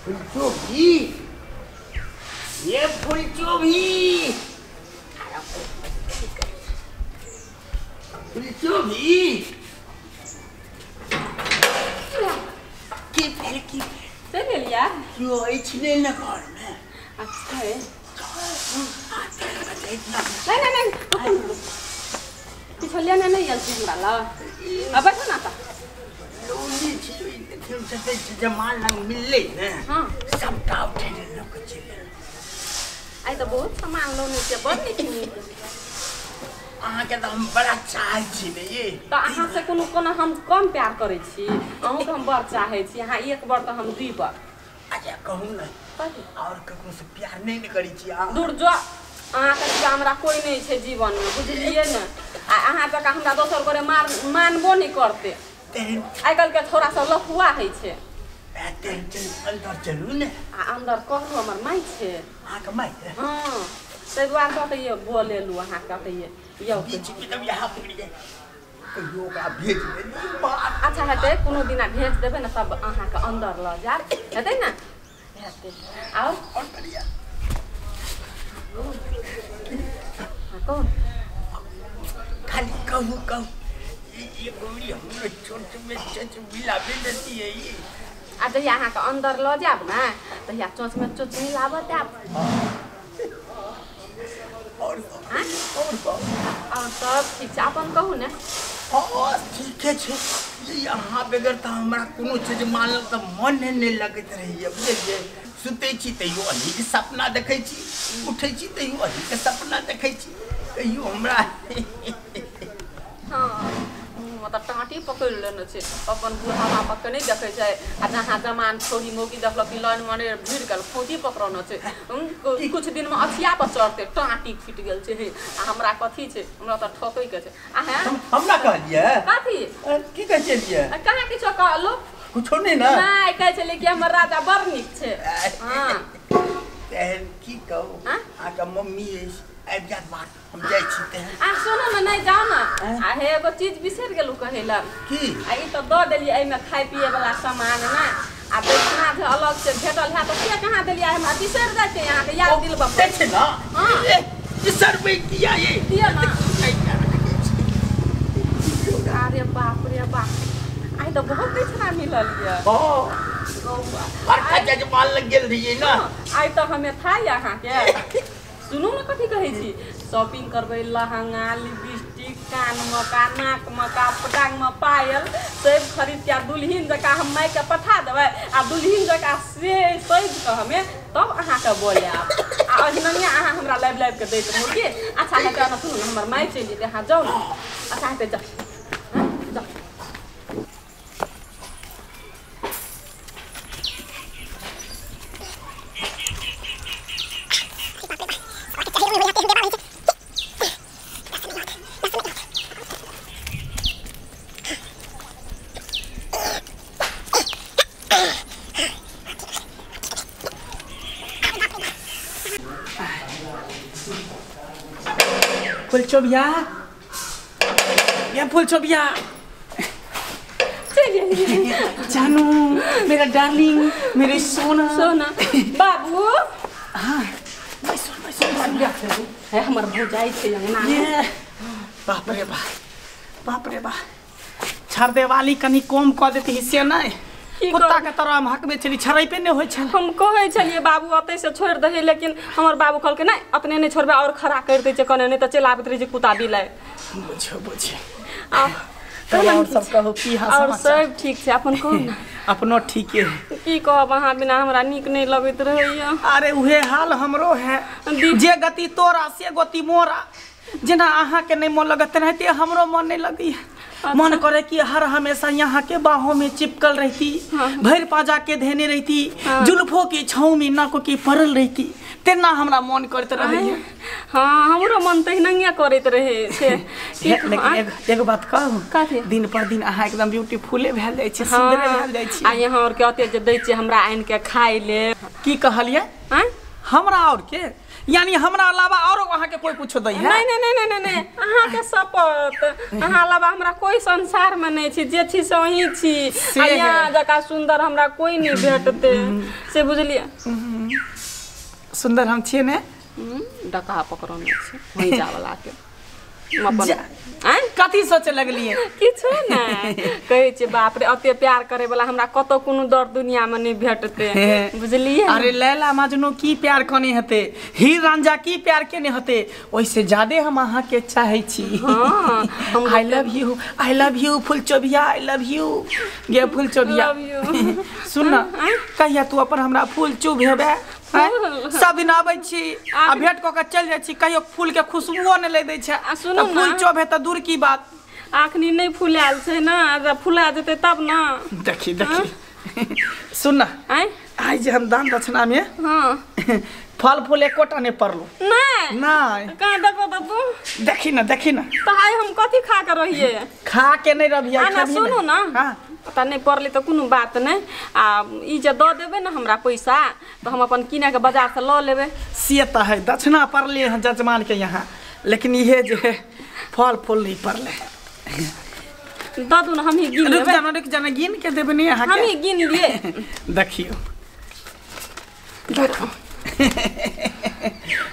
फुलचोभी, ये फुलचोभी, फुलचोभी, की चल लिया क्यों इतने न घर में? अच्छा है नहीं नहीं पिछलिया नहीं यलती हमरा ला अब बैठो ना ता लोनी छी देखियो से जमाल लग मिलले ने हां सब टाव ठेले लोग चले आई तो बहुत सामान लोनी के बड़ नीक अहाँ के तो हम बड़ा चाहै छी ने ये तो अहाँ से कोनो हम कम प्यार करै छी अहूँ के हम बड़ चाहै छी अहाँ एक बार तो हम दी बार अच्छा कहूँ ना और ककरो से प्यार नहीं न करी छी दूर जो अहाँ के सिवा हमरा कोई नहीं छे जीवन में बुझलिए न आ अहाँ तक हमरा दोसर करे मानबो नहीं करते आई कल के थोड़ा सा लफुआ है छे अंदर चलू ने आ अंदर कहू हमर माई छे अहाँ के माई हां तै दुआर कहते ये बोले लू अहाँ कहते ये बीच में तब यहाँ पकड़ जाए कहियो का भेज दे अच्छा हेते कोनो दिना भेज देबे न तब अहाँ के अंदर ल जा हेते न हेते आओ और बढ़िया कौन खाली कहू ये गोरी हमरे छोट में चच मिला देती है ये आ जहिया अहाँ के अंदर ल जाब ना तहिया चोंच में चोंच मिलाब देब और सब ठीक छै अपन कहू ने हां ठीक है यहाँ बगैर तो हमरा कोनो चीज मानल तो मन नहीं लगत रही बुझलिए सुते छी तैयो अही के सपना देखै छी उठै छी तैयो अही के सपना देखै छी कहियो हमरा हां मतलब टाटी पकड़ लेने छे अपन बुढ़ावा पकड़ नहीं देखे छै आ जहाँ जमान छोरी मोगी देखल कि लाइन माने भीड़ गेल खोटी पकड़ने छे कुछ दिन में अथिया पर चढ़ते टाटी फिट गेल छे आ हमरा कथी छे हमरा त ठोकै के छे आ है हमरा कहलिए कथी की कहै छलिए कहाँ किछो कहलो कुछो नहीं ना नहीं कहै छले कि हमर राजा बड़ नीक छे हां तेहन की कहू आ का मम्मी आबि जात बात हम जाय छी तेहन आ सुनो न नहीं जाओ ना आ हे एगो चीज बिसर गेलु कहेला की आ ई तो द देलिए एई में खाय पिए वाला सामान ना आ बेचना जे अलग से भेटल है तो के कहां देलिए हमरा बिसर जाते यहां के याद दिलबा छै ना हां बिसर में किया ये दिया ना अरे बाप रे बाप आई तो बहुत बेचना मिलल ये हां और खजा जे माल लग गेल रहिए ना आई तो हमें था यहां के सुनो ना कथी कहै छी शॉपिंग करबै लहंगा लिपस्टिक कान में का नाक में का पटांग में पायल सब खरीद के दुल्हन जका हम माई के पठा देबै आ दुल्हन जका से सज के हमें तब अहाँ के बोलाब आ अहिननिया अहाँ हमरा लाइव के दैत रहू के अच्छा हेतै ना सुनू हमर माई चलि जेतै अहाँ जाउ ना अच्छा हेतै जा फुलचोभिया ये फुलचोभिया जानू मेरा डार्लिंग मेरे सोना सोना बाबू हाँ है हमर भौजाई छे अंगना ये बाप रे बाप छर देवाली कनी कम क देती हिस्से नहीं कुत्ता के तरह हम हकबे चली छरई पे नहीं होय छल हम कहै छलिए बाबू अतै से छोड़ दे लेकिन हमर बाबू कहल के नहीं अपने नहीं छोड़बे और खड़ा कर दे छै कने नहीं त चलाबत रही जे कुत्ता बिलाय बुझे और सब कहो की और सब ठीक छै अपन कहू ना अपनो ठीक है की कहब अहाँ बिना हमरा नीक नहीं लगैत रहैया अरे उहे हाल हमरो है जे गति तोरा से गति मोरा जना अहाँ के नहीं मन लगत रहते हमरो मन नहीं लगी मन करे कि हर हमेशा यहाँ के बाहों में चिपकल रहती भर पाजा के धेने रहती जुल्फों की छाँव में नाकों की परल रहती तेना हमरा मन करत रहे। हाँ हमरो मन तहिना करैत रहे छे। लेकिन एगो बात कहू, कथी? दिन पर दिन अहाँ एकदम ब्यूटीफुले भेल जाइ छी, सुंदर भेल जाइ छी। आ यहाँ और कहते जे दै छी हमरा आनि के खाइ ले। की कहलिए? हमरा और के यानी हमरा अलावा और अहाँ के कोई कुछो दै है? नहीं अहाँ के शपथ, अहाँ अलावा हमरा कोई संसार में नहीं छी, जे छी से वही छी। यहाँ जका सुंदर हमरा कोई नहीं भेटते से बुझलिए। सुंदर हम छिए ने? डका पकड़ने छी वही जावला के। कथी सोचे लगलिए? किछो नहीं कहे छी बाप रे अते प्यार करे वाला हमरा कतो कोनो दर दुनिया में नहीं भेटते बुझलिए। अरे लैला मजनू की प्यार कने हते, हीर रांझा की प्यार केने हते, ओइसे ज्यादा हम अहाँ के चाहे छी। हां आई लव यू फुलचोबिया, आई लव यू गे फुलचोबिया। सुन ना कहिया तू अपन हमरा फूल चुभेबे? सब दिन आबै छी आ भेट क के चल जाय छी, कहियो फूल के खुशबुओ न ले दै छै। फूल चोभे त दूर की बात। आखनी नहीं फुलाल छै ना, जब फुला जेते तब ना। देखी सुन ना आई जे हम दान दक्षिणा में फल फूल एकोटा नहीं पड़लो। नहीं कहां देखो तू देखी ना तो आई हम कथी खा के रहिए? खा के नहीं रहिए। ना सुनो ना पता नहीं पड़ले तो कोनो बात नहीं। आ ई जे द देबे ना हमरा पैसा तो हम अपन किने के बाजार से ल लेबे। से त है दक्षिणा पड़ले हैं जजमान के यहाँ, लेकिन ये जे फल फूल नहीं पड़ले। ददू ना हम ही गिन लेबे। रुक जाना गिन के देबे नहीं अहाँ के। हम ही गिन लिए। देखियो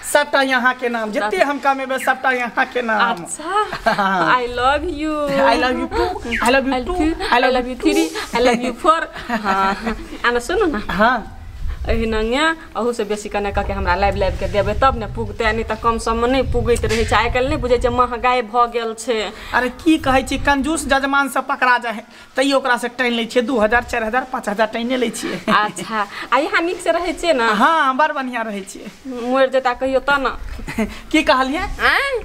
सबटा यहाँ के नाम, जितने हम कमेबे सबटा यहाँ के नाम। अच्छा I love you, I love you to, I love you to, I love you three, I love you four. हाँ आना सुनो ना। हाँ एही नंगे अहू से बेसी कने के हमरा लाइव के देबे तब ने पुगते, नहीं तो कम सम में नहीं पुगैत रहे छै। आइकाल्हि नहीं बुझे छै महगाई भ गेल छै। अरे की कहै छी कंजूस जजमान से पकड़ा जाए तैयो ओकरा से टाइन लै छियै 2000 4000 5000 टाइने लै छियै। अच्छा आ यहाँ नीक से रहै छियै ना? हाँ बड़ बढ़िया रहै छियै। मर जेता कहियो त ना। की कहलिए?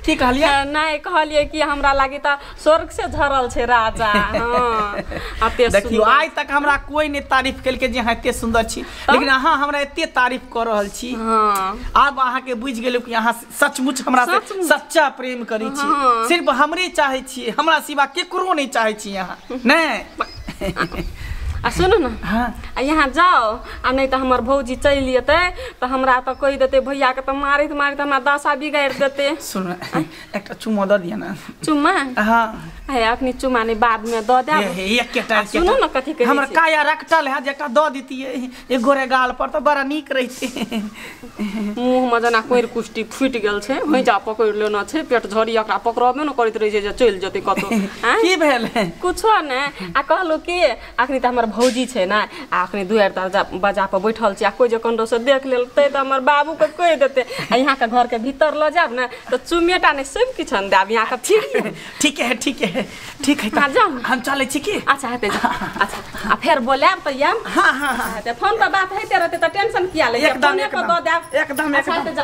की कहलिए? नहीं कहलिए कि हमरा लागि त स्वर्ग से झरल छै राजा। हां अते देखियो आज तक हमरा कोई नहीं तारीफ केलके जे अहाँ एते सुंदर छी, लेकिन अहाँ हमरा एते तारीफ कर रहल छी। आब अहाँ के बुझ गेलौ कि अहाँ सचमुच हमरा से सच्चा प्रेम करै छी। सिर्फ हमरे चाहे छी, हमरा सिवा केकरो नहीं चाहे छी अहाँ नहीं। आ सुनो ना आ यहाँ जाओ आ नहीं तो हमार भौजी चल जेते तो हमरा तो कह देते भैया के तो मारित हमरा दशा बिगाड़ देते। सुन एक चुम्मा द दिया ना। चुम्मा? हां है अखनी चुम्मा नहीं बाद में द दे। एक केटा सुनो ना कथी कहै छी हमर काया रखटल है जेटा द दितिए एक गोरे गाल पर तो बड़ा नीक रहिते। मुंह में जना कोइर कुष्टी फुट गेल छै, होई जा पकड़ लेना छै, पेट झड़ी एकरा पकड़बे न करैत रहि जे चल जते कतो। की भेल? कुछो ने आ कहलो कि अखनी त हमर भौजी छै ना आखनी दुआर दरजा बजा पर बैठल छी आ कोई जे कंडो से देख लेल तै त हमर बाबू के कह देते आ यहाँ के घर के भीतर ल जाब ना तो चुमेटा ने सब किछ न देब यहाँ के। ठीक है हम चले छी की? अच्छा हेते जा। अच्छा आ फेर बोलाब त याम। हां त फोन पर बात होइते रहते त टेंशन किया ले? एकदम एकदम हेते जा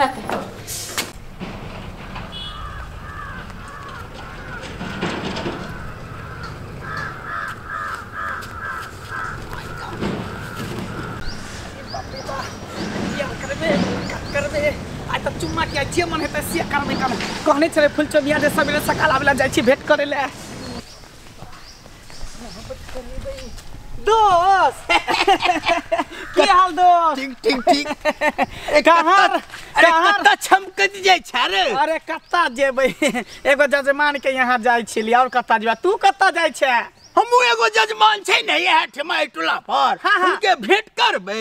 हेते। आई त चुम्मा के जे मन हेते से करबे कहने छले फुलचोबिया जे सबेरे सकाल आबेला जाइ छी भेट करे ले। दोस्त की हाल दोस्त? ठीक कहाँ छमकत जाय छ रे? अरे कत्ता जेबै एगो जजमान के यहाँ जाइ छिली और कत्ता जेबा? तू कत्ता जाइ छ? हमहू एगो जजमान छै ने यह ठमाई टोला पर उनके भेंट करबे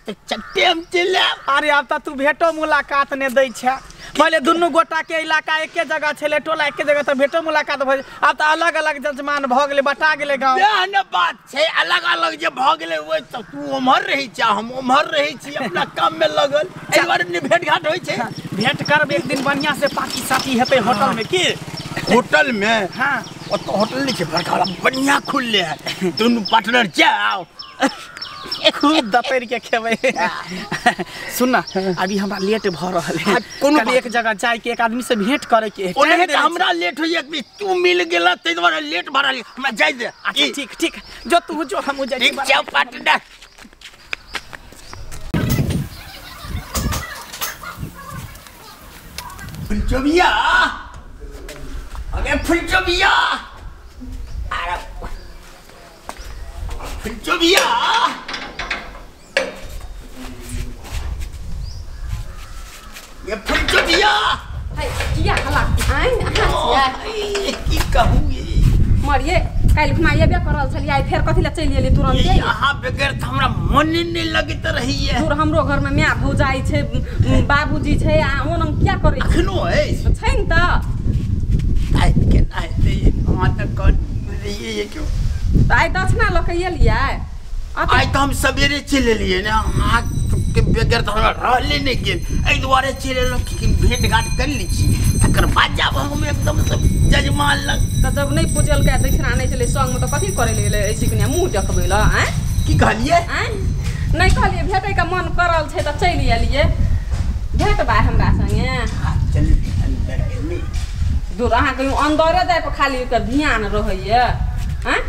चट्टे हम चले। अरे अब त तू भेटो मुलाकात ने दै छ। पहले दुनू गोटा के इलाका एके जगह छले, टोला एके जगह, त भेटो मुलाकात भ अब त अलग अलग जजमान भ गेले, बटा गेले गांव। यह बात छै अलग अलग जे भ गेले ओइ त तू उम्हर रही छ हम उम्हर रही छी अपना काम में लगल। एक बार ने भेंट घाट होई छै। भेंट करब एक दिन बढ़िया से पार्टी साटी हेते होटल में की? होटल में? हां तो होटल नहीं बड़का बढ़िया खुलले है, दोनों पार्टनर जाओ खूब दपेर के खेबे। सुन ना अभी हमरा लेट भ रहल है, कभी एक जगह जाय के एक आदमी से भेंट करे के। ओने त हमरा लेट होई एक तू मिल गेला तै द्वारा लेट भ रहल हमरा जाय दे। अच्छा ठीक जो तू जो हम जाय। ठीक जाओ पार्टनर। फुलचोबिया अरे फुलचोबिया अरे फुलचोबिया ये फुलचोबिया किया हला की कहूँ ये मरिए काल घुमाइए बे करल छलिए आई फेर कथि ला चलि एली तुरंत यहाँ बगैर त हमरा मन नहीं लगत रही है दूर हमरो घर में माय भौजाई छै बाबूजी छै आ ओनम क्या करे अखनो है छै न त आई के नहीं वहां तक कर रही है क्यों आई दक्षिणा ल के एलिए आई तो हम सवेरे चले लिए ना हाथ के बगैर तो हमरा रहले नहीं गेल एहि दुआरे चले लो कि भेंट घाट कर ली छी तकर बाद जब हम एकदम सब जजमान लग त जब नहीं पूजल के दक्षिणा नहीं चले संग में तो कथि करे ले ऐसी कन्या मुंह देखबै ल हैं की कहलिए हैं नहीं कहलिए भेटै के मन करल छै त चलि एलिए भेट बा हमरा संगे चल अंदर गेली दूर अहाँ कहियो अंदरे जाय पर खाली के ध्यान रहैया हैं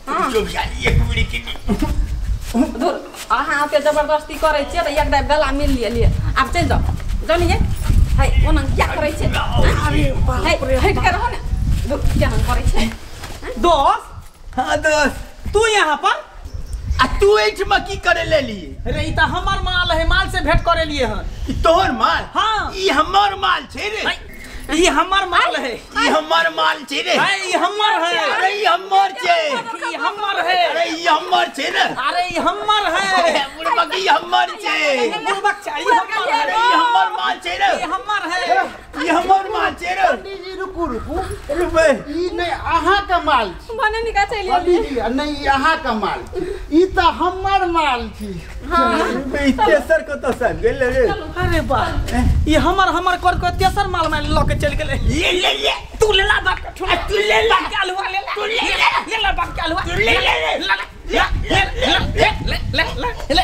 हां जो भी एक मिनट की दूर अहाँ पे जबरदस्ती करे छियै त एक दाइ गला मिल लिए अब चल जाओ जानिए है ओनन क्या करे छै अरे बाप रे हट के रहो ना दूर क्या करे छै दोस्त हां दोस्त तू यहाँ पर आ तू एठमा की करे लेली अरे ई त हमर माल है, माल से भेंट करे लिए हन। ई तोहर माल हाँ ई हमर माल छे रे ई हमर माल है, ई हमर माल छे रे ई हमर है, अरे ई हमर छे ई हमर है, अरे ई हमर छे रे अरे ई हमर है, बुढ़बक ई हमर छे बुढ़बक चाहिए हमर है, अरे ई हमर माल छे रे ई हमर है, ई हमर माल छे रे पंडित जी रुकू रुपए ई नहीं अहाँ का माल छी बने निका चली पंडित जी नहीं अहाँ का माल ई तो हमर माल छी रुपए तेसर को तो सब गेल रे अरे बा ई हमर कर को तेसर माल में लके चल गेले। ले तू ले ला बाप तू ले ला क्या हुआ ले ला तू ले ले ला बाप क्या हुआ तू ले ले ले ले ले ले ले ले